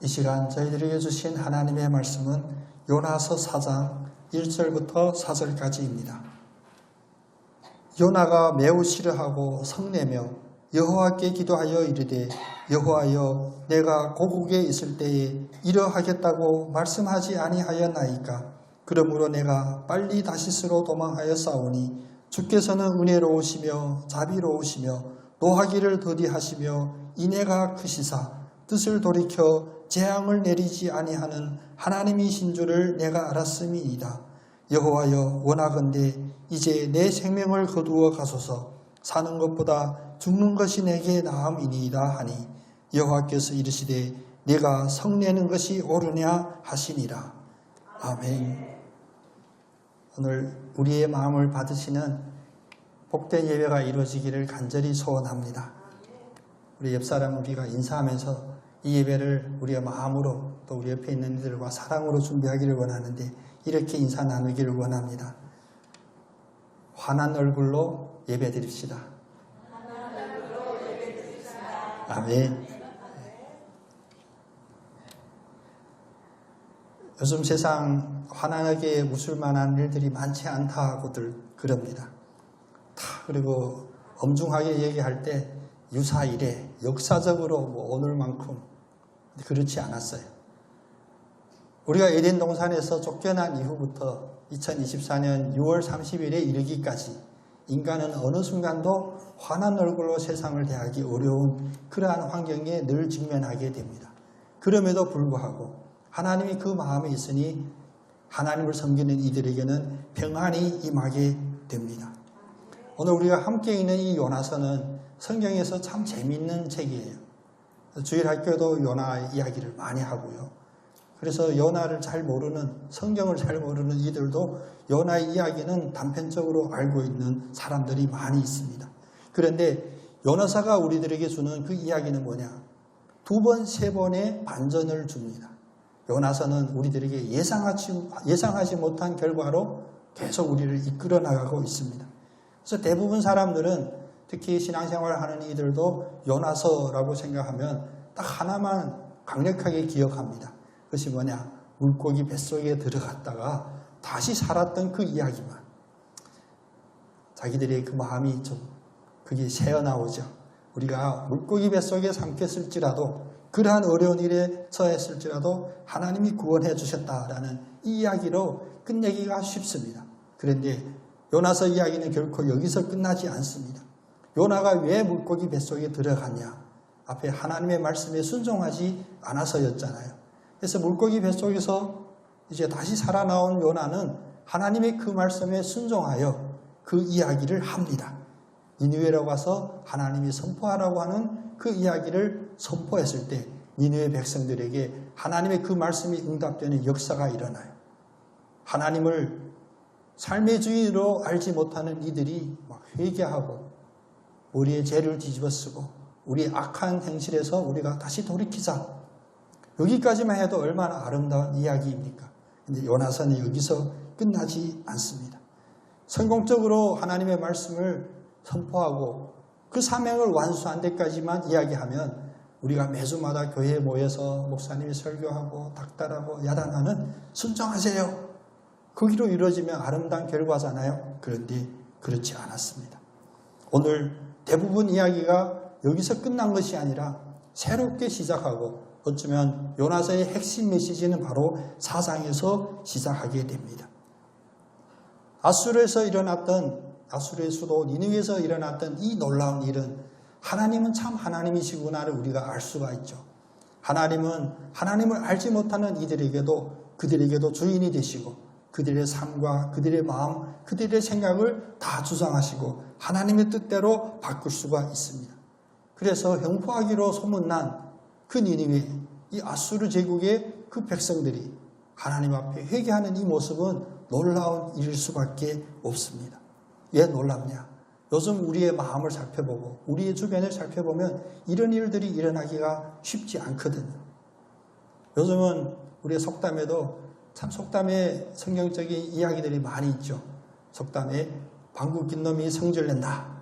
이 시간 저희들에게 주신 하나님의 말씀은 요나서 4장 1절부터 4절까지입니다. 요나가 매우 싫어하고 성내며 여호와께 기도하여 이르되 여호와여 내가 고국에 있을 때에 이러하겠다고 말씀하지 아니하였나이까. 그러므로 내가 빨리 다시스로 도망하여 싸우니 주께서는 은혜로우시며 자비로우시며 노하기를 더디하시며 인애가 크시사 뜻을 돌이켜 재앙을 내리지 아니하는 하나님이신 줄을 내가 알았음이이다. 여호와여 원하건대 이제 내 생명을 거두어 가소서. 사는 것보다 죽는 것이 내게 나음이니이다 하니 여호와께서 이르시되 내가 성내는 것이 옳으냐 하시니라. 아멘. 오늘 우리의 마음을 받으시는 복된 예배가 이루어지기를 간절히 소원합니다. 우리 옆사람 우리가 인사하면서 이 예배를 우리의 마음으로 또 우리 옆에 있는 이들과 사랑으로 준비하기를 원하는데 이렇게 인사 나누기를 원합니다. 환한 얼굴로 예배 드립시다. 아멘. 요즘 세상 환하게 웃을 만한 일들이 많지 않다고들 그럽니다. 그리고 엄중하게 얘기할 때 유사일에 역사적으로 오늘만큼 그렇지 않았어요. 우리가 에덴 동산에서 쫓겨난 이후부터 2024년 6월 30일에 이르기까지 인간은 어느 순간도 환한 얼굴로 세상을 대하기 어려운 그러한 환경에 늘 직면하게 됩니다. 그럼에도 불구하고 하나님이 그 마음에 있으니 하나님을 섬기는 이들에게는 평안이 임하게 됩니다. 오늘 우리가 함께 있는 이 요나서는 성경에서 참 재미있는 책이에요. 주일학교도 요나 이야기를 많이 하고요. 그래서 요나를 잘 모르는, 성경을 잘 모르는 이들도 요나의 이야기는 단편적으로 알고 있는 사람들이 많이 있습니다. 그런데 요나서가 우리들에게 주는 그 이야기는 뭐냐? 2번, 3번의 반전을 줍니다. 요나서는 우리들에게 예상하지 못한 결과로 계속 우리를 이끌어 나가고 있습니다. 그래서 대부분 사람들은 특히 신앙생활을 하는 이들도 요나서라고 생각하면 딱 하나만 강력하게 기억합니다. 그것이 뭐냐? 물고기 뱃속에 들어갔다가 다시 살았던 그 이야기만. 자기들의 그 마음이 좀 그게 새어나오죠. 우리가 물고기 뱃속에 삼켰을지라도 그러한 어려운 일에 처했을지라도 하나님이 구원해 주셨다라는 이 이야기로 끝내기가 쉽습니다. 그런데 요나서 이야기는 결코 여기서 끝나지 않습니다. 요나가 왜 물고기 뱃속에 들어갔냐? 앞에 하나님의 말씀에 순종하지 않아서였잖아요. 그래서 물고기 뱃속에서 이제 다시 살아나온 요나는 하나님의 그 말씀에 순종하여 그 이야기를 합니다. 니느웨로 가서 하나님이 선포하라고 하는 그 이야기를 선포했을 때 니느웨 백성들에게 하나님의 그 말씀이 응답되는 역사가 일어나요. 하나님을 삶의 주인으로 알지 못하는 이들이 막 회개하고 우리의 죄를 뒤집어쓰고 우리의 악한 행실에서 우리가 다시 돌이키자. 여기까지만 해도 얼마나 아름다운 이야기입니까? 근데 요나서는 여기서 끝나지 않습니다. 성공적으로 하나님의 말씀을 선포하고 그 사명을 완수한 데까지만 이야기하면 우리가 매주마다 교회에 모여서 목사님이 설교하고 닥달하고 야단하는 순종하세요. 거기로 이루어지면 아름다운 결과잖아요. 그런데 그렇지 않았습니다. 오늘 대부분 이야기가 여기서 끝난 것이 아니라 새롭게 시작하고 어쩌면 요나서의 핵심 메시지는 바로 4장에서 시작하게 됩니다. 아수르의 수도 니느웨에서 일어났던 이 놀라운 일은 하나님은 참 하나님이시구나를 우리가 알 수가 있죠. 하나님은 하나님을 알지 못하는 이들에게도 그들에게도 주인이 되시고 그들의 삶과 그들의 마음, 그들의 생각을 다 주장하시고 하나님의 뜻대로 바꿀 수가 있습니다. 그래서 형포하기로 소문난 그 니느웨, 이 아수르 제국의 그 백성들이 하나님 앞에 회개하는 이 모습은 놀라운 일일 수밖에 없습니다. 왜 놀랍냐? 요즘 우리의 마음을 살펴보고 우리의 주변을 살펴보면 이런 일들이 일어나기가 쉽지 않거든요. 요즘은 우리의 속담에도 참 속담에 성경적인 이야기들이 많이 있죠. 속담에 방구 낀 놈이 성질 낸다.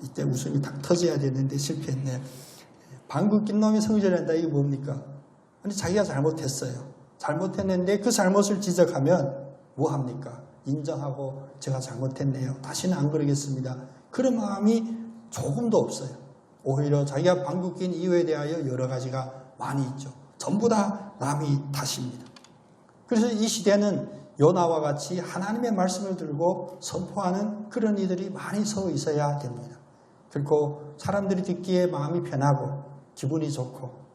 이때 웃음이 딱 터져야 되는데 실패했네. 방귀 낀 놈이 성질낸다. 이게 뭡니까? 아니, 자기가 잘못했어요. 잘못했는데 그 잘못을 지적하면 뭐 합니까? 인정하고 제가 잘못했네요. 다시는 안 그러겠습니다. 그런 마음이 조금도 없어요. 오히려 자기가 방귀 낀 이유에 대하여 여러 가지가 많이 있죠. 전부 다 남이 탓입니다. 그래서 이 시대는 요나와 같이 하나님의 말씀을 들고 선포하는 그런 이들이 많이 서 있어야 됩니다. 결코 사람들이 듣기에 마음이 편하고 기분이 좋고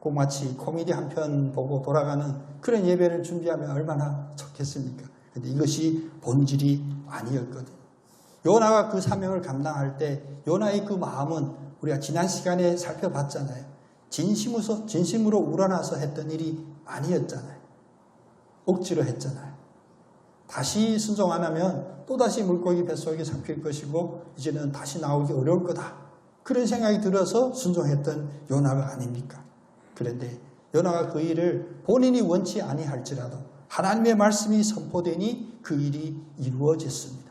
꼭 마치 코미디 한 편 보고 돌아가는 그런 예배를 준비하면 얼마나 좋겠습니까? 그런데 이것이 본질이 아니었거든요. 요나가 그 사명을 감당할 때 요나의 그 마음은 우리가 지난 시간에 살펴봤잖아요. 진심으로 우러나서 했던 일이 아니었잖아요. 억지로 했잖아요. 다시 순종 안 하면 또다시 물고기 뱃속에 삼킬 것이고 이제는 다시 나오기 어려울 거다. 그런 생각이 들어서 순종했던 요나가 아닙니까? 그런데 요나가 그 일을 본인이 원치 아니할지라도 하나님의 말씀이 선포되니 그 일이 이루어졌습니다.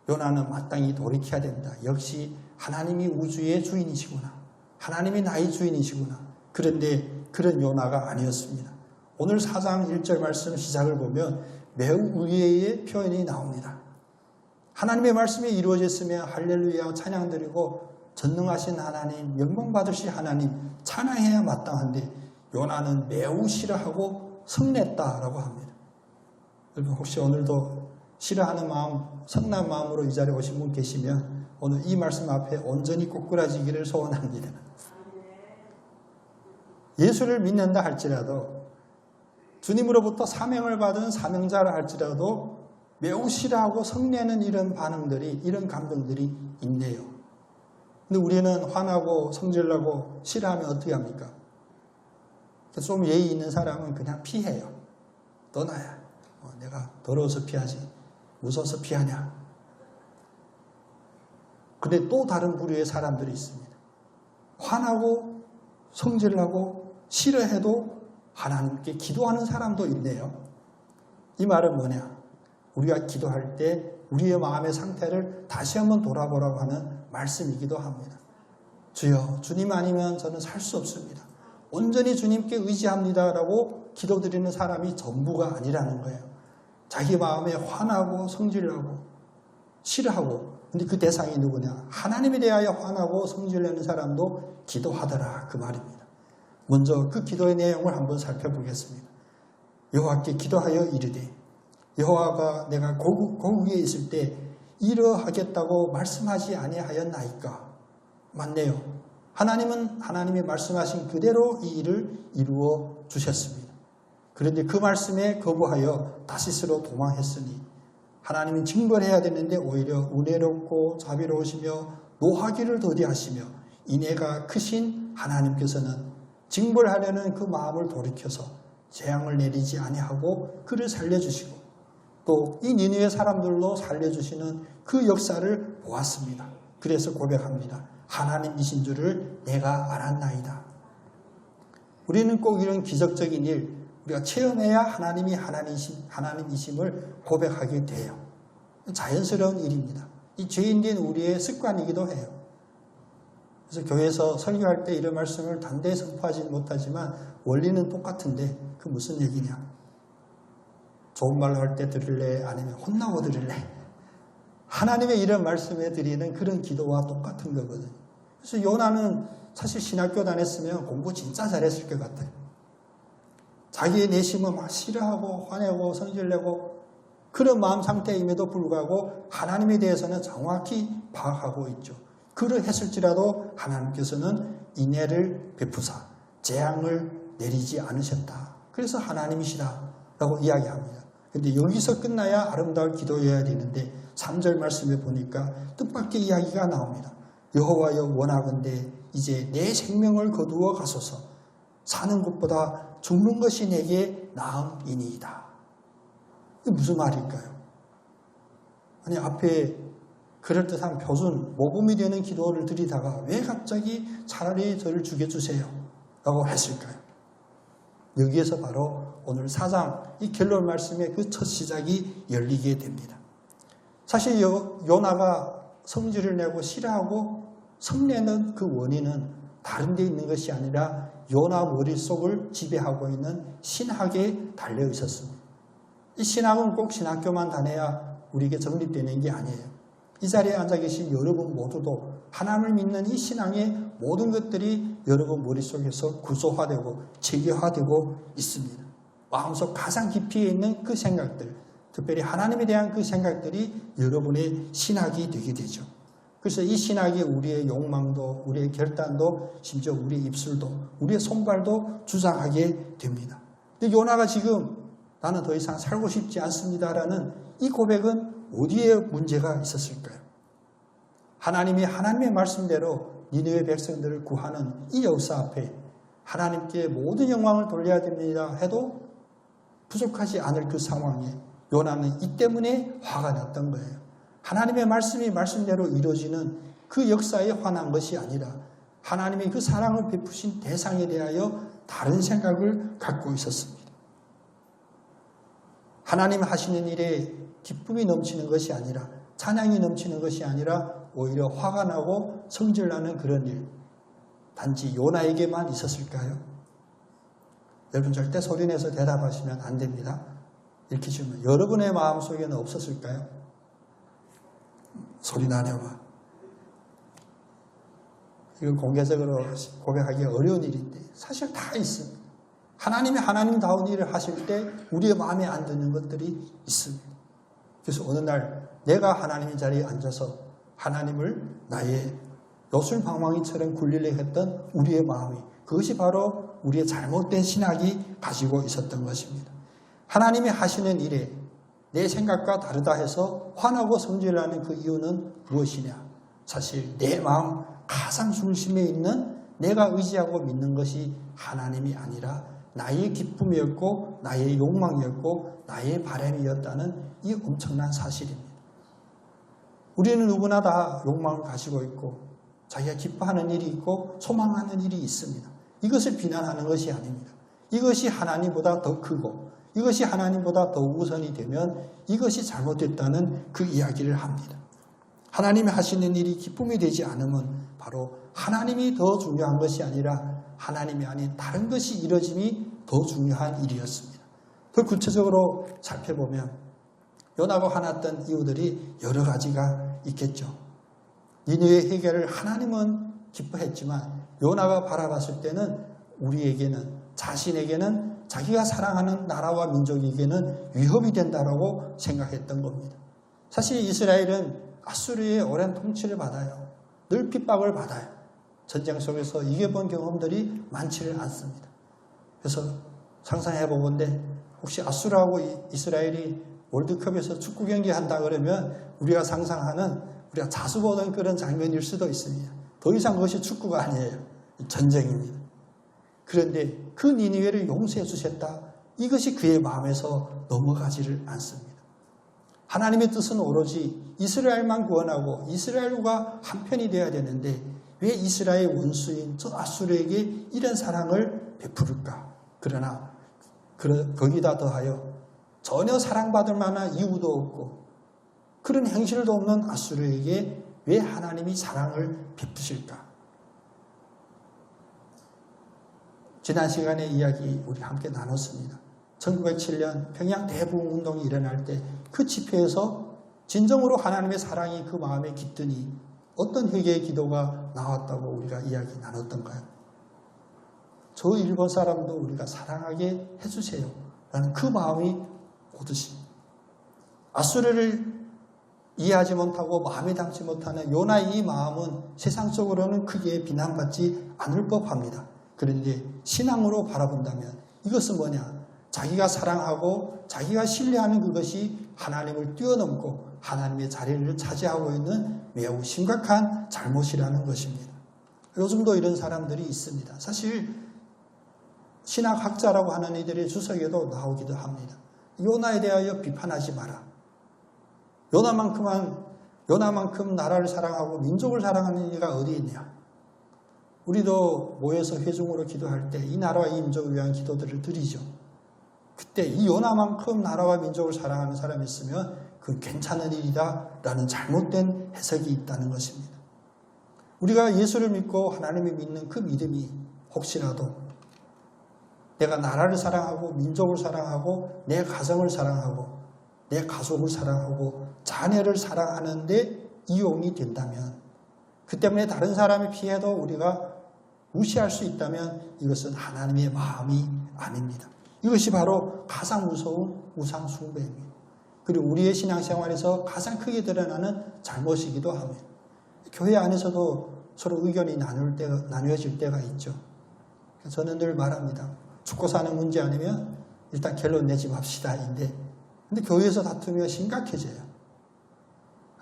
요나는 마땅히 돌이켜야 된다. 역시 하나님이 우주의 주인이시구나. 하나님이 나의 주인이시구나. 그런데 그런 요나가 아니었습니다. 오늘 4장 1절 말씀 시작을 보면 매우 의외의 표현이 나옵니다. 하나님의 말씀이 이루어졌으면 할렐루야 찬양드리고 전능하신 하나님, 영광받으실 하나님 찬양해야 마땅한데 요나는 매우 싫어하고 성냈다라고 합니다. 여러분 혹시 오늘도 싫어하는 마음, 성난 마음으로 이 자리에 오신 분 계시면 오늘 이 말씀 앞에 온전히 꼬꾸라지기를 소원합니다. 예수를 믿는다 할지라도 주님으로부터 사명을 받은 사명자라 할지라도 매우 싫어하고 성내는 이런 반응들이, 이런 감정들이 있네요. 근데 우리는 화나고 성질나고 싫어하면 어떻게 합니까? 좀 예의 있는 사람은 그냥 피해요. 떠나야. 내가 더러워서 피하지. 무서워서 피하냐. 근데 또 다른 부류의 사람들이 있습니다. 화나고 성질나고 싫어해도 하나님께 기도하는 사람도 있네요. 이 말은 뭐냐? 우리가 기도할 때 우리의 마음의 상태를 다시 한번 돌아보라고 하는 말씀이기도 합니다. 주여, 주님 아니면 저는 살 수 없습니다. 온전히 주님께 의지합니다라고 기도드리는 사람이 전부가 아니라는 거예요. 자기 마음에 화나고 성질나고 싫어하고, 근데 그 대상이 누구냐? 하나님에 대하여 화나고 성질내는 사람도 기도하더라, 그 말입니다. 먼저 그 기도의 내용을 한번 살펴보겠습니다. 여호와께 기도하여 이르되, 여호와가 내가 고국에 있을 때 이러하겠다고 말씀하지 아니하였나이까? 맞네요. 하나님은 하나님이 말씀하신 그대로 이 일을 이루어 주셨습니다. 그런데 그 말씀에 거부하여 다시스로 도망했으니 하나님은 징벌해야 되는데 오히려 은혜롭고 자비로우시며 노하기를 더디하시며 인애가 크신 하나님께서는 징벌하려는 그 마음을 돌이켜서 재앙을 내리지 아니하고 그를 살려주시고 또 이 니느웨 사람들로 살려주시는 그 역사를 보았습니다. 그래서 고백합니다. 하나님이신 줄을 내가 알았나이다. 우리는 꼭 이런 기적적인 일, 우리가 체험해야 하나님이 하나님이심을 고백하게 돼요. 자연스러운 일입니다. 이 죄인된 우리의 습관이기도 해요. 그래서 교회에서 설교할 때 이런 말씀을 단대히 선포하지는 못하지만 원리는 똑같은데 그 무슨 얘기냐? 좋은 말로 할 때 들을래? 아니면 혼나고 들을래? 하나님의 이런 말씀에 드리는 그런 기도와 똑같은 거거든요. 그래서 요나는 사실 신학교 다녔으면 공부 진짜 잘했을 것 같아요. 자기의 내심은 막 싫어하고 화내고 성질내고 그런 마음 상태임에도 불구하고 하나님에 대해서는 정확히 파악하고 있죠. 그러했을지라도 하나님께서는 인애를 베푸사 재앙을 내리지 않으셨다. 그래서 하나님이시라라고 이야기합니다. 그런데 여기서 끝나야 아름다운 기도여야 되는데 3절 말씀에 보니까 뜻밖의 이야기가 나옵니다. 여호와여 원하건대 이제 내 생명을 거두어 가소서. 사는 것보다 죽는 것이 내게 나음이니이다. 이게 무슨 말일까요? 아니 앞에 그럴듯한 표준 모범이 되는 기도를 드리다가 왜 갑자기 차라리 저를 죽여주세요 라고 했을까요? 여기에서 바로 오늘 4장 이 결론 말씀의 그 첫 시작이 열리게 됩니다. 사실 요나가 성질을 내고 싫어하고 성내는 그 원인은 다른 데 있는 것이 아니라 요나 머릿속을 지배하고 있는 신학에 달려 있었습니다. 이 신학은 꼭 신학교만 다녀야 우리에게 정립되는 게 아니에요. 이 자리에 앉아 계신 여러분 모두도 하나님을 믿는 이 신앙의 모든 것들이 여러분 머릿속에서 구조화되고 체계화되고 있습니다. 마음속 가장 깊이에 있는 그 생각들, 특별히 하나님에 대한 그 생각들이 여러분의 신학이 되게 되죠. 그래서 이 신학이 우리의 욕망도, 우리의 결단도, 심지어 우리의 입술도, 우리의 손발도 주장하게 됩니다. 근데 요나가 지금 나는 더 이상 살고 싶지 않습니다라는 이 고백은 어디에 문제가 있었을까요? 하나님이 하나님의 말씀대로 니느웨 백성들을 구하는 이 역사 앞에 하나님께 모든 영광을 돌려야 됩니다 해도 부족하지 않을 그 상황에 요나는 이 때문에 화가 났던 거예요. 하나님의 말씀이 말씀대로 이루어지는 그 역사에 화난 것이 아니라 하나님의 그 사랑을 베푸신 대상에 대하여 다른 생각을 갖고 있었습니다. 하나님 하시는 일에 기쁨이 넘치는 것이 아니라 찬양이 넘치는 것이 아니라 오히려 화가 나고 성질나는 그런 일, 단지 요나에게만 있었을까요? 여러분 절대 소리내서 대답하시면 안 됩니다. 이렇게 주면 여러분의 마음속에는 없었을까요? 소리나려면 이건 공개적으로 고백하기 어려운 일인데 사실 다 있습니다. 하나님이 하나님다운 일을 하실 때 우리의 마음에 안 드는 것들이 있습니다. 그래서 어느 날 내가 하나님의 자리에 앉아서 하나님을 나의 요술방망이처럼 굴리려 했던 우리의 마음이, 그것이 바로 우리의 잘못된 신학이 가지고 있었던 것입니다. 하나님이 하시는 일에 내 생각과 다르다 해서 화나고 성질나는 그 이유는 무엇이냐? 사실 내 마음 가장 중심에 있는 내가 의지하고 믿는 것이 하나님이 아니라 나의 기쁨이었고 나의 욕망이었고 나의 바람이었다는 이 엄청난 사실입니다. 우리는 누구나 다 욕망을 가지고 있고 자기가 기뻐하는 일이 있고 소망하는 일이 있습니다. 이것을 비난하는 것이 아닙니다. 이것이 하나님보다 더 크고 이것이 하나님보다 더 우선이 되면 이것이 잘못됐다는 그 이야기를 합니다. 하나님이 하시는 일이 기쁨이 되지 않으면 바로 하나님이 더 중요한 것이 아니라 하나님이 아닌 다른 것이 이루어짐이 더 중요한 일이었습니다. 더 구체적으로 살펴보면 요나가 화났던 이유들이 여러 가지가 있겠죠. 니느웨 해결을 하나님은 기뻐했지만 요나가 바라봤을 때는 우리에게는, 자신에게는, 자기가 사랑하는 나라와 민족에게는 위협이 된다라고 생각했던 겁니다. 사실 이스라엘은 아수르의 오랜 통치를 받아요. 늘 핍박을 받아요. 전쟁 속에서 이겨본 경험들이 많지를 않습니다. 그래서 상상해 보건대 혹시 아수르하고 이스라엘이 월드컵에서 축구 경기 한다 그러면 우리가 상상하는, 우리가 자주 보던 그런 장면일 수도 있습니다. 더 이상 그것이 축구가 아니에요. 전쟁입니다. 그런데 그 니느웨를 용서해 주셨다. 이것이 그의 마음에서 넘어가지를 않습니다. 하나님의 뜻은 오로지 이스라엘만 구원하고 이스라엘과 한편이 되어야 되는데 왜 이스라엘 원수인 저 아수르에게 이런 사랑을 베풀을까? 그러나 거기다 더하여 전혀 사랑받을 만한 이유도 없고 그런 행실도 없는 아수르에게 왜 하나님이 사랑을 베푸실까? 지난 시간에 이야기 우리 함께 나눴습니다. 1907년 평양 대부흥운동이 일어날 때 그 집회에서 진정으로 하나님의 사랑이 그 마음에 깃드니 어떤 회개의 기도가 나왔다고 우리가 이야기 나눴던가요? 저 일본 사람도 우리가 사랑하게 해주세요 라는 그 마음이 오듯이 아수르를 이해하지 못하고 마음에 담지 못하는 요나의 이 마음은 세상적으로는 크게 비난받지 않을 법합니다. 그런데 신앙으로 바라본다면 이것은 뭐냐? 자기가 사랑하고 자기가 신뢰하는 그것이 하나님을 뛰어넘고 하나님의 자리를 차지하고 있는 매우 심각한 잘못이라는 것입니다. 요즘도 이런 사람들이 있습니다. 사실 신학학자라고 하는 이들의 주석에도 나오기도 합니다. 요나에 대하여 비판하지 마라. 요나만큼 나라를 사랑하고 민족을 사랑하는 이가 어디 있냐. 우리도 모여서 회중으로 기도할 때 이 나라와 이 민족을 위한 기도들을 드리죠. 그때 이 요나만큼 나라와 민족을 사랑하는 사람이 있으면 그건 괜찮은 일이다 라는 잘못된 해석이 있다는 것입니다. 우리가 예수를 믿고 하나님을 믿는 그 믿음이 혹시라도 내가 나라를 사랑하고 민족을 사랑하고 내 가정을 사랑하고 내 가족을 사랑하고 자녀를 사랑하는 데 이용이 된다면, 그 때문에 다른 사람이 피해도 우리가 무시할 수 있다면 이것은 하나님의 마음이 아닙니다. 이것이 바로 가장 무서운 우상 숭배입니다. 그리고 우리의 신앙생활에서 가장 크게 드러나는 잘못이기도 합니다. 교회 안에서도 서로 의견이 나뉘어질 때가 있죠. 저는 늘 말합니다. 죽고 사는 문제 아니면 일단 결론 내지 맙시다. 근데 교회에서 다투면 심각해져요.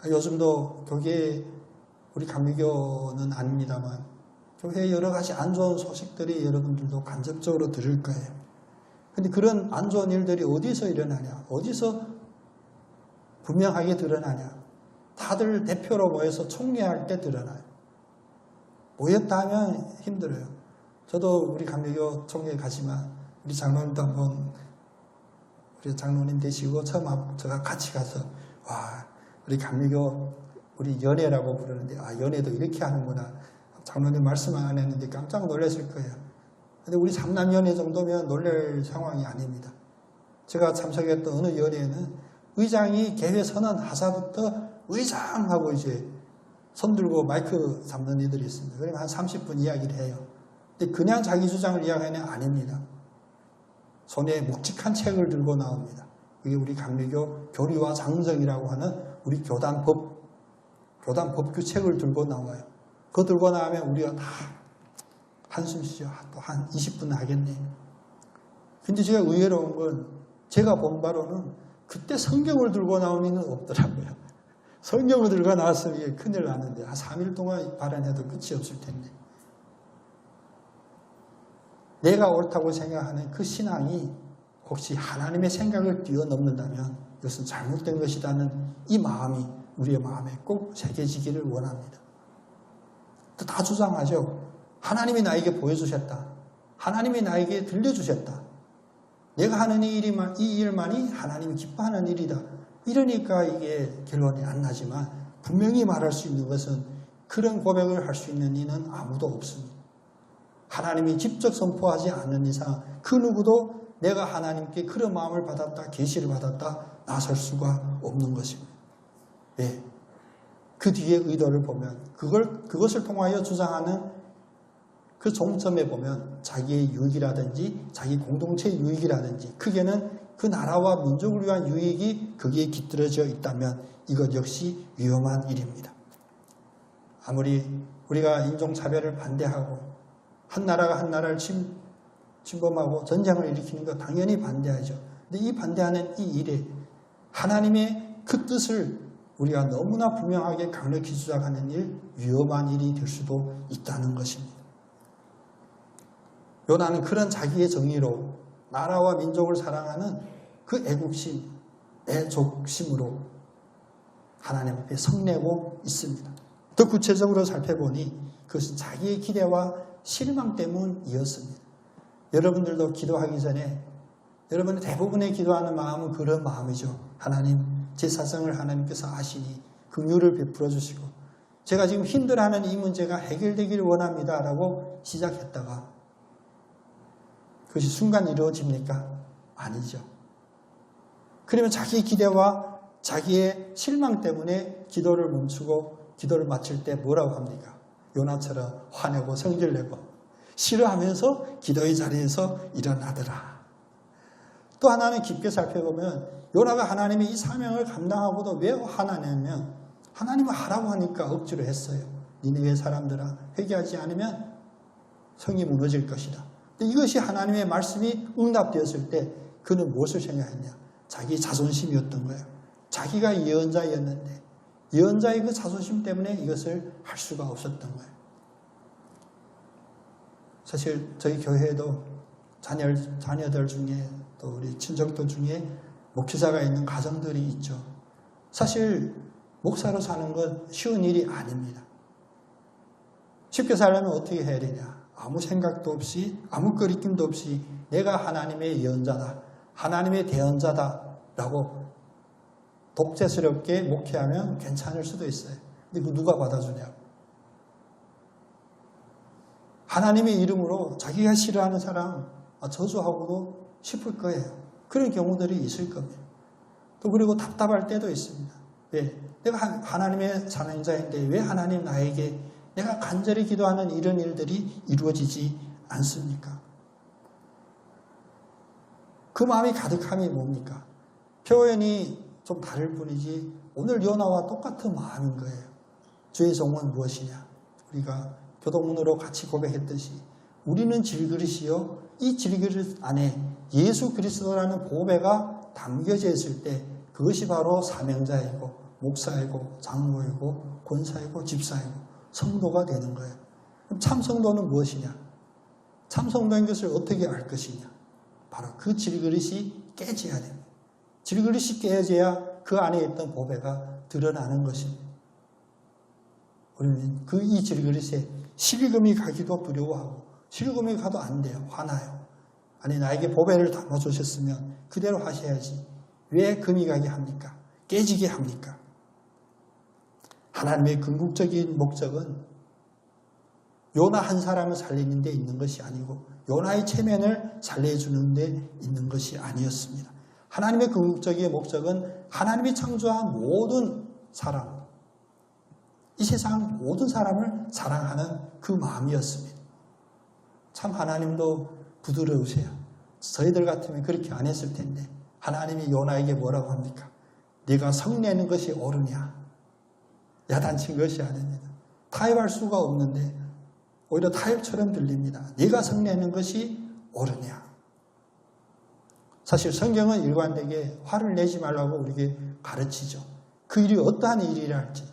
요즘도 교계, 우리 감리교는 아닙니다만 교회에 여러 가지 안 좋은 소식들이 여러분들도 간접적으로 들을 거예요. 근데 그런 안 좋은 일들이 어디서 일어나냐? 어디서 분명하게 드러나냐? 다들 대표로 모여서 총회할 때 드러나요. 모였다 하면 힘들어요. 저도 우리 감리교 총회 가지만 우리 장로님도 한번 우리 장로님 되시고 처음 제가 같이 가서 와, 우리 감리교 우리 연회라고 부르는데 연회도 이렇게 하는구나. 장로님 말씀 안 했는데 깜짝 놀랐을 거예요. 근데 우리 삼남연회 정도면 놀랄 상황이 아닙니다. 제가 참석했던 어느 연회는 의장이 개회 선언 하사부터 의장하고 이제 손 들고 마이크 잡는 이들이 있습니다. 그러면 한 30분 이야기를 해요. 근데 그냥 자기 주장을 이야기하는 게 아닙니다. 손에 묵직한 책을 들고 나옵니다. 그게 우리 감리교 교리와 장정이라고 하는 우리 교단 법규 책을 들고 나와요. 그거 들고 나오면 우리가 다 한숨 쉬죠. 또 한 20분 하겠네. 근데 제가 의외로운 건 제가 본 바로는 그때 성경을 들고 나온 이는 없더라고요. 성경을 들고 나왔으면 이게 큰일 나는데 한 3일 동안 발언해도 끝이 없을 텐데. 내가 옳다고 생각하는 그 신앙이 혹시 하나님의 생각을 뛰어넘는다면 이것은 잘못된 것이라는 이 마음이 우리의 마음에 꼭 새겨지기를 원합니다. 또 다 주장하죠. 하나님이 나에게 보여주셨다. 하나님이 나에게 들려주셨다. 내가 하는 이 일만이 하나님이 기뻐하는 일이다. 이러니까 이게 결론이 안 나지만 분명히 말할 수 있는 것은 그런 고백을 할 수 있는 이는 아무도 없습니다. 하나님이 직접 선포하지 않는 이상 그 누구도 내가 하나님께 그런 마음을 받았다, 계시를 받았다 나설 수가 없는 것입니다. 왜? 그 뒤에 의도를 보면 그것을 통하여 주장하는 그 종점에 보면 자기의 유익이라든지 자기 공동체의 유익이라든지 크게는 그 나라와 민족을 위한 유익이 거기에 깃들어져 있다면 이것 역시 위험한 일입니다. 아무리 우리가 인종차별을 반대하고 한 나라가 한 나라를 침범하고 전쟁을 일으키는 거 당연히 반대하죠. 근데 이 반대하는 이 일에 하나님의 그 뜻을 우리가 너무나 분명하게 강력히 주장하는 일, 위험한 일이 될 수도 있다는 것입니다. 요나는 그런 자기의 정의로 나라와 민족을 사랑하는 그 애국심, 애족심으로 하나님 앞에 성내고 있습니다. 더 구체적으로 살펴보니 그것은 자기의 기대와 실망 때문이었습니다. 여러분들도 기도하기 전에 여러분의 대부분의 기도하는 마음은 그런 마음이죠. 하나님, 제 사정을 하나님께서 아시니 긍휼을 베풀어 주시고 제가 지금 힘들어하는 이 문제가 해결되기를 원합니다 라고 시작했다가 그것이 순간 이루어집니까? 아니죠. 그러면 자기의 기대와 자기의 실망 때문에 기도를 멈추고 기도를 마칠 때 뭐라고 합니까? 요나처럼 화내고 성질내고 싫어하면서 기도의 자리에서 일어나더라. 또 하나는 깊게 살펴보면 요나가 하나님의 이 사명을 감당하고도 왜 화나냐면 하나님은 하라고 하니까 억지로 했어요. 니느웨 사람들아 회개하지 않으면 성이 무너질 것이다. 근데 이것이 하나님의 말씀이 응답되었을 때 그는 무엇을 생각했냐? 자기 자존심이었던 거예요. 자기가 예언자였는데 예언자의 그 자존심 때문에 이것을 할 수가 없었던 거예요. 사실 저희 교회에도 자녀들 중에 또 우리 친척들 중에 목회자가 있는 가정들이 있죠. 사실 목사로 사는 건 쉬운 일이 아닙니다. 쉽게 살려면 어떻게 해야 되냐? 아무 생각도 없이 아무 거리낌도 없이 내가 하나님의 예언자다. 하나님의 대언자다 라고 독재스럽게 목회하면 괜찮을 수도 있어요. 근데 그 누가 받아주냐고. 하나님의 이름으로 자기가 싫어하는 사람 저주하고도 싶을 거예요. 그런 경우들이 있을 겁니다. 또 그리고 답답할 때도 있습니다. 왜? 내가 하나님의 사명자인데 왜 하나님 나에게 내가 간절히 기도하는 이런 일들이 이루어지지 않습니까? 그 마음이 가득함이 뭡니까? 표현이 좀 다를 뿐이지 오늘 요나와 똑같은 마음인 거예요. 주의 종은 무엇이냐? 우리가 교도문으로 같이 고백했듯이 우리는 질그릇이요 이 질그릇 안에 예수 그리스도라는 보배가 담겨져 있을 때 그것이 바로 사명자이고 목사이고 장로이고 권사이고 집사이고 성도가 되는 거예요. 그럼 참 성도는 무엇이냐? 참 성도인 것을 어떻게 알 것이냐? 바로 그 질그릇이 깨져야 됩니다. 질그릇이 깨져야 그 안에 있던 보배가 드러나는 것입니다. 우리는 이 질그릇에 실금이 가기도 두려워하고 실금이 가도 안 돼요. 화나요. 아니 나에게 보배를 담아주셨으면 그대로 하셔야지. 왜 금이 가게 합니까? 깨지게 합니까? 하나님의 궁극적인 목적은 요나 한 사람을 살리는 데 있는 것이 아니고 요나의 체면을 살려주는 데 있는 것이 아니었습니다. 하나님의 궁극적인 목적은 하나님이 창조한 모든 사람, 이 세상 모든 사람을 사랑하는 그 마음이었습니다. 참 하나님도 부드러우세요. 저희들 같으면 그렇게 안 했을 텐데 하나님이 요나에게 뭐라고 합니까? 네가 성내는 것이 옳으냐? 야단친 것이 아닙니다. 타협할 수가 없는데 오히려 타협처럼 들립니다. 네가 성내는 것이 옳으냐? 사실 성경은 일관되게 화를 내지 말라고 우리에게 가르치죠. 그 일이 어떠한 일이라 할지.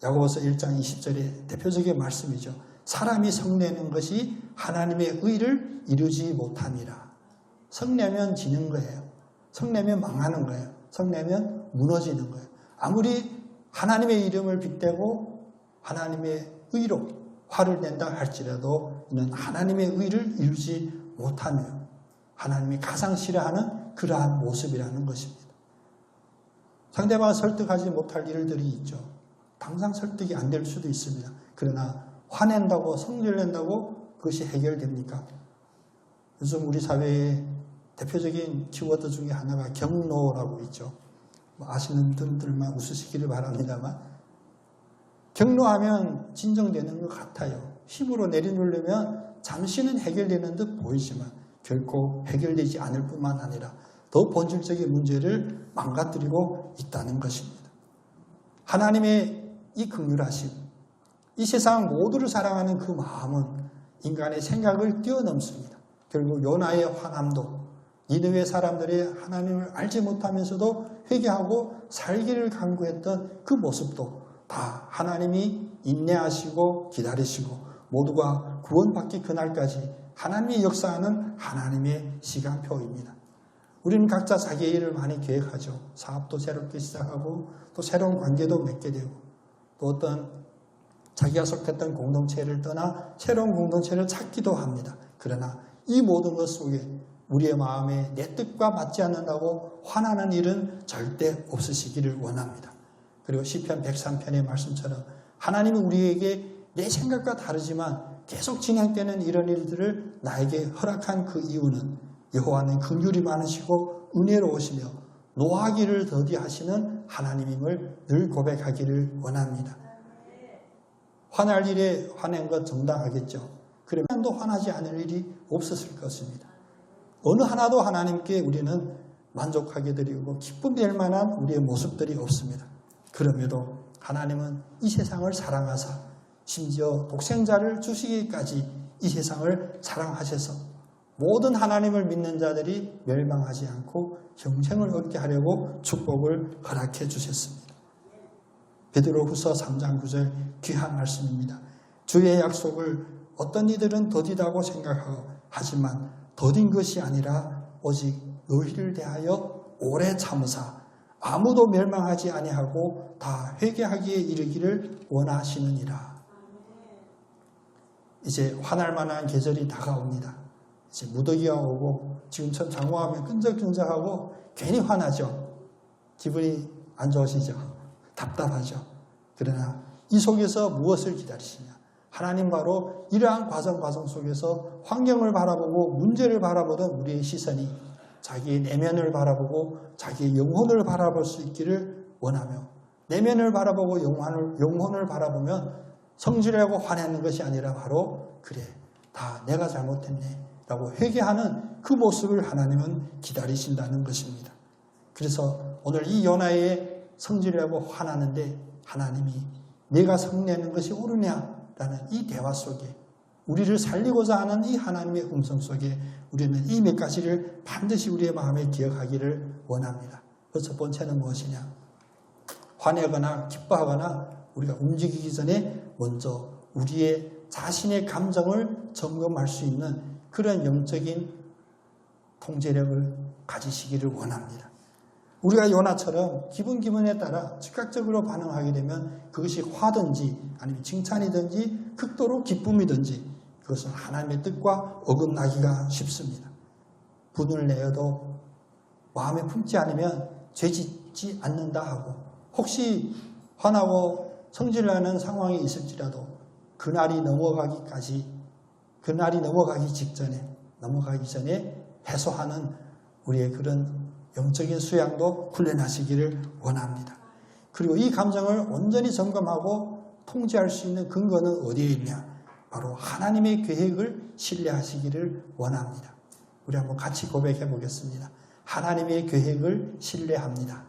야고보서 1장 20절의 대표적인 말씀이죠. 사람이 성내는 것이 하나님의 의를 이루지 못함이라. 성내면 지는 거예요. 성내면 망하는 거예요. 성내면 무너지는 거예요. 아무리 하나님의 이름을 빗대고 하나님의 의로 화를 낸다 할지라도 이는 하나님의 의를 이루지 못하며 하나님이 가장 싫어하는 그러한 모습이라는 것입니다. 상대방을 설득하지 못할 일들이 있죠. 당장 설득이 안 될 수도 있습니다. 그러나 화낸다고 성질낸다고 그것이 해결됩니까? 요즘 우리 사회의 대표적인 키워드 중에 하나가 경노라고 있죠. 아시는 분들만 웃으시기를 바랍니다만 경노하면 진정되는 것 같아요. 힘으로 내려놓으려면 잠시는 해결되는 듯 보이지만 결코 해결되지 않을 뿐만 아니라 더 본질적인 문제를 망가뜨리고 있다는 것입니다. 하나님의 이 긍휼하심, 이 세상 모두를 사랑하는 그 마음은 인간의 생각을 뛰어넘습니다. 결국 요나의 화남도 니느웨 사람들이 하나님을 알지 못하면서도 회개하고 살기를 간구했던 그 모습도 다 하나님이 인내하시고 기다리시고 모두가 구원받기 그날까지 하나님이 역사하는 하나님의 시간표입니다. 우리는 각자 자기의 일을 많이 계획하죠. 사업도 새롭게 시작하고 또 새로운 관계도 맺게 되고 또 어떤 자기가 속했던 공동체를 떠나 새로운 공동체를 찾기도 합니다. 그러나 이 모든 것 속에 우리의 마음에 내 뜻과 맞지 않는다고 화나는 일은 절대 없으시기를 원합니다. 그리고 시편 103편의 말씀처럼 하나님은 우리에게 내 생각과 다르지만 계속 진행되는 이런 일들을 나에게 허락한 그 이유는 여호와는 긍휼이 많으시고 은혜로우시며 노하기를 더디하시는 하나님임을 늘 고백하기를 원합니다. 화날 일에 화낸 것 정당하겠죠. 그러면 또 화나지 않을 일이 없었을 것입니다. 어느 하나도 하나님께 우리는 만족하게 드리고 기쁨 될 만한 우리의 모습들이 없습니다. 그럼에도 하나님은 이 세상을 사랑하사 심지어 독생자를 주시기까지 이 세상을 사랑하셔서 모든 하나님을 믿는 자들이 멸망하지 않고 영생을 얻게 하려고 축복을 허락해 주셨습니다. 베드로후서 3장 9절 귀한 말씀입니다. 주의 약속을 어떤 이들은 더디다고 생각하고 하지만 더딘 것이 아니라 오직 너희를 대하여 오래 참으사 아무도 멸망하지 아니하고 다 회개하기에 이르기를 원하시느니라. 이제 화날 만한 계절이 다가옵니다. 이제 무더기가 오고 지금처럼 장마하면 끈적끈적하고 괜히 화나죠. 기분이 안 좋으시죠. 답답하죠. 그러나 이 속에서 무엇을 기다리시냐? 하나님 바로 이러한 과정 속에서 환경을 바라보고 문제를 바라보던 우리의 시선이 자기의 내면을 바라보고 자기의 영혼을 바라볼 수 있기를 원하며, 내면을 바라보고 영혼을 바라보면 성질하고 화내는 것이 아니라 바로 그래, 다 내가 잘못했네 라고 회개하는 그 모습을 하나님은 기다리신다는 것입니다. 그래서 오늘 이 요나의 성질하고 화나는데 하나님이 내가 성내는 것이 옳으냐라는 이 대화 속에, 우리를 살리고자 하는 이 하나님의 음성 속에 우리는 이 몇 가지를 반드시 우리의 마음에 기억하기를 원합니다. 그 첫 번째는 무엇이냐? 화내거나 기뻐하거나 우리가 움직이기 전에 먼저 우리의 자신의 감정을 점검할 수 있는 그런 영적인 통제력을 가지시기를 원합니다. 우리가 요나처럼 기분에 따라 즉각적으로 반응하게 되면 그것이 화든지 아니면 칭찬이든지 극도로 기쁨이든지 그것은 하나님의 뜻과 어긋나기가 쉽습니다. 분을 내어도 마음에 품지 않으면 죄짓지 않는다 하고, 혹시 화나고 성질나는 상황이 있을지라도 그날이 넘어가기 전에 해소하는 우리의 그런 영적인 수양도 훈련하시기를 원합니다. 그리고 이 감정을 온전히 점검하고 통제할 수 있는 근거는 어디에 있냐? 바로 하나님의 계획을 신뢰하시기를 원합니다. 우리 한번 같이 고백해 보겠습니다. 하나님의 계획을 신뢰합니다.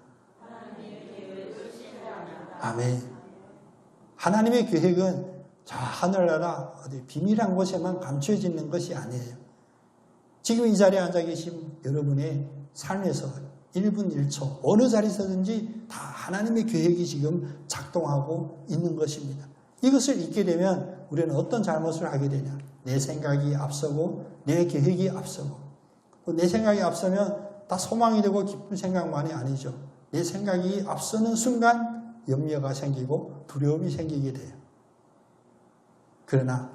아멘. 하나님의 계획은 저 하늘나라 어디 비밀한 곳에만 감춰지는 것이 아니에요. 지금 이 자리에 앉아 계신 여러분의 삶에서 1분 1초 어느 자리에서든지 다 하나님의 계획이 지금 작동하고 있는 것입니다. 이것을 잊게 되면 우리는 어떤 잘못을 하게 되냐? 내 생각이 앞서고 내 계획이 앞서고, 내 생각이 앞서면 다 소망이 되고 기쁜 생각만이 아니죠. 내 생각이 앞서는 순간 염려가 생기고 두려움이 생기게 돼요. 그러나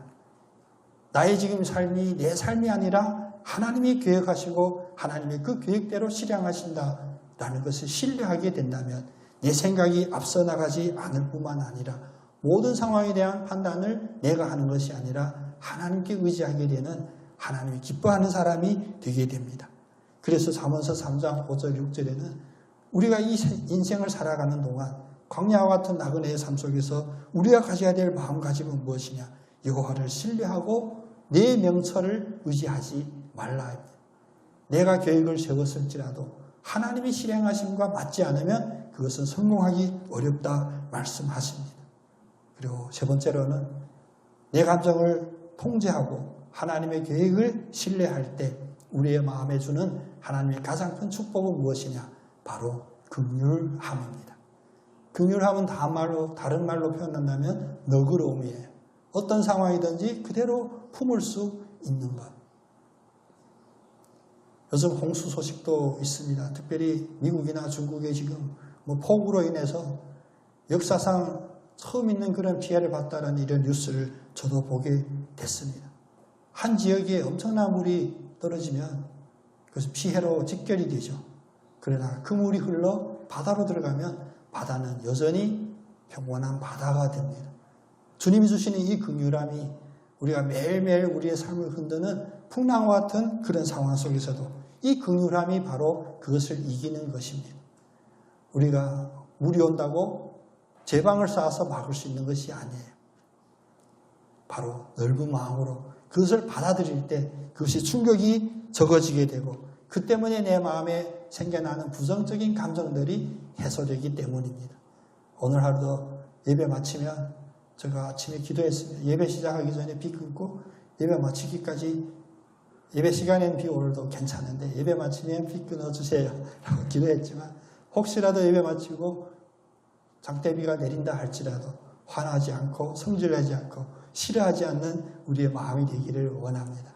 나의 지금 삶이 내 삶이 아니라 하나님이 계획하시고 하나님의 그 계획대로 실행하신다라는 것을 신뢰하게 된다면 내 생각이 앞서 나가지 않을 뿐만 아니라 모든 상황에 대한 판단을 내가 하는 것이 아니라 하나님께 의지하게 되는, 하나님이 기뻐하는 사람이 되게 됩니다. 그래서 잠언서 3장 5절 6절에는 우리가 이 인생을 살아가는 동안 광야와 같은 나그네의 삶 속에서 우리가 가져야 될 마음가짐은 무엇이냐? 여호와를 신뢰하고 내 명철을 의지하지 말라. 내가 계획을 세웠을지라도 하나님이 실행하심과 맞지 않으면 그것은 성공하기 어렵다 말씀하십니다. 그리고 세 번째로는 내 감정을 통제하고 하나님의 계획을 신뢰할 때 우리의 마음에 주는 하나님의 가장 큰 축복은 무엇이냐? 바로 긍휼함입니다. 긍휼함은 다른 말로 표현한다면 너그러움이에요. 어떤 상황이든지 그대로 품을 수 있는 것. 요즘 홍수 소식도 있습니다. 특별히 미국이나 중국에 지금 폭우로 인해서 역사상 처음 있는 그런 피해를 봤다는 이런 뉴스를 저도 보게 됐습니다. 한 지역에 엄청난 물이 떨어지면 그것이 피해로 직결이 되죠. 그러나 그 물이 흘러 바다로 들어가면 바다는 여전히 평온한 바다가 됩니다. 주님이 주시는 이 긍휼함이 우리가 매일매일 우리의 삶을 흔드는 풍랑과 같은 그런 상황 속에서도 이 긍휼함이 바로 그것을 이기는 것입니다. 우리가 물이 온다고 제방을 쌓아서 막을 수 있는 것이 아니에요. 바로 넓은 마음으로 그것을 받아들일 때 그것이 충격이 적어지게 되고 그 때문에 내 마음에 생겨나는 부정적인 감정들이 해소되기 때문입니다. 오늘 하루도 예배 마치면 제가 아침에 기도했습니다. 예배 시작하기 전에 비 끊고 예배 마치기까지, 예배 시간에는 비 오늘도 괜찮은데 예배 마치면 비 끊어주세요 라고 기도했지만, 혹시라도 예배 마치고 장대비가 내린다 할지라도 화나지 않고 성질내지 않고 싫어하지 않는 우리의 마음이 되기를 원합니다.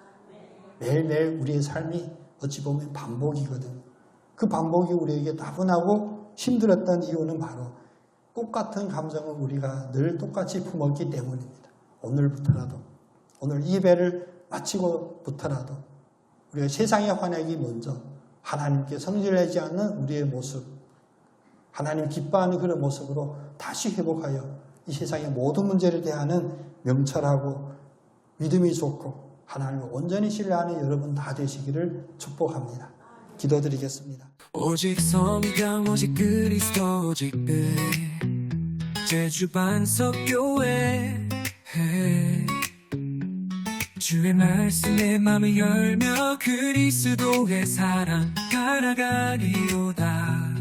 매일매일 우리의 삶이 어찌 보면 반복이거든요. 그 반복이 우리에게 따분하고 힘들었던 이유는 바로 똑같은 감정을 우리가 늘 똑같이 품었기 때문입니다. 오늘부터라도, 오늘 예배를 마치고부터라도 우리가 세상에 화내기 먼저 하나님께 성질내지 않는 우리의 모습, 하나님 기뻐하는 그런 모습으로 다시 회복하여 이 세상의 모든 문제를 대하는 명철하고 믿음이 좋고 하나님을 온전히 신뢰하는 여러분 다 되시기를 축복합니다. 기도드리겠습니다. 오직 성경 오직 그리스도 오직 의 제주 반석교회 주의 말씀에 마음을 열며 그리스도의 사랑 알아가리로다.